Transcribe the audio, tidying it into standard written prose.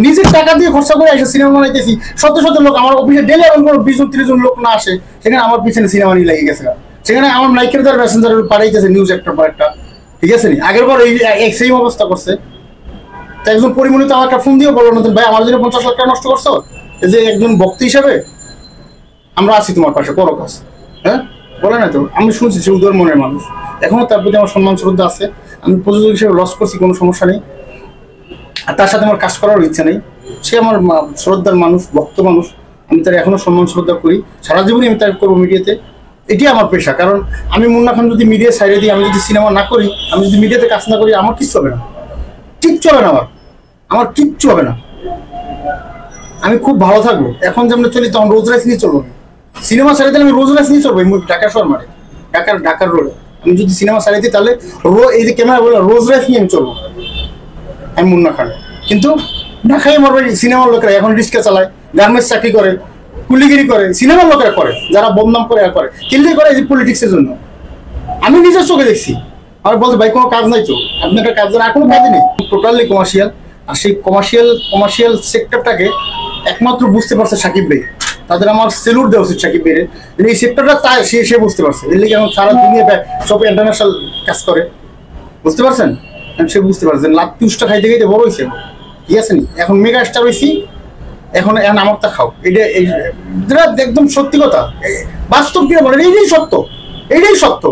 নিজের টাকা দিয়ে খরচা করে এসে সিনেমা বানাইতেছি, শত শত লোক আমার অফিসে ডেলি এমন কোনো 20-30 জন লোক না আসে, সেখানে আমার পিছনে সিনেমা নিয়ে লেগে গেছে। সেখানে আমার নাইকের দ্বারা প্যাসেঞ্জার পাঠাইতেছে নিউজ একটার পর একটা, ঠিক আছে নি? আগের পর এই সেম অবস্থা করছে। তো একজন পরিমণিত আমার একটা ফোন দিয়ে বললো নতুন ভাই আমার জন্য 50 লাখ টাকা নষ্ট করছো, যে একজন ভক্তি হিসাবে আমরা আছি তোমার পাশে, করো কাজ। হ্যাঁ বলে না তো, আমি শুনছি সে উদার মনের মানুষ, এখনো তার প্রতি আমার সম্মান শ্রদ্ধা আছে। আমি প্রযোজক হিসেবে লস করছি, কোনো সমস্যা নেই, আর তার সাথে আমার কাজ করার ইচ্ছা নেই। সে আমার শ্রদ্ধার মানুষ, ভক্ত মানুষ, আমি তার এখনো সম্মান শ্রদ্ধা করি, সারা জীবনই আমি তার করবো মিডিয়াতে। এটি আমার পেশা। কারণ আমি মুন্না খান যদি মিডিয়া সাইডে দিই, আমি যদি সিনেমা না করি, আমি যদি মিডিয়াতে কাজ না করি, আমার কিচ্ছু হবে না, কিচ্ছু হবে না, আমার কিচ্ছু হবে না। আমি খুব ভালো থাকবো। এখন যেমন চলি তখন রোজ রাইস নিয়ে চলবো। সিনেমা সাইডে দিলে আমি রোজ রাইস নিয়ে চলবো, ঢাকা শহর মারে, ঢাকার রোডে আমি যদি সিনেমা সাইডে দিই, তাহলে এই যে ক্যামেরা বলে রোজ রাইস নিয়ে আমি চলবো, আমি মুন্না খান। কিন্তু ঢাকায় আমার সিনেমার লোকেরা এখন রিক্সা চালায়, গার্মেন্টস চাকরি করে, কুলিগিরি করে, সিনেমার লোকেরা করে, যারা বদনাম করে আর করে, কিনলেই করে এই যে পলিটিক্সের জন্য। আমি নিজের চোখে দেখছি। আর বলতে ভাই কোনো কাজ নাই তো, আপনি একটা কাজ আর কোনো কাজই নেই, টোটালি কমার্শিয়াল। আর সেই কমার্শিয়াল সেক্টরটাকে একমাত্র বুঝতে পারছে সাকিব ভাই। তাদের আমার সেলুট দেওয়া উচিত সাকিব ভাইয়ের, এই সেক্টরটা তাই সে বুঝতে পারছে। এর লিগে এখন সারা দুনিয়া সব ইন্টারন্যাশনাল কাজ করে, বুঝতে পারছেন? সে বুঝতে পারছে লাত্তি উষ্টা খাইতে খাইতে বড় হয়েছে, ঠিক আছে নি? এখন মেগা স্টার হয়েছি, এখন আমারটা খাও। এটা একদম সত্যি কথা, বাস্তব কি বলেন, এইটাই সত্য, এইটাই সত্য।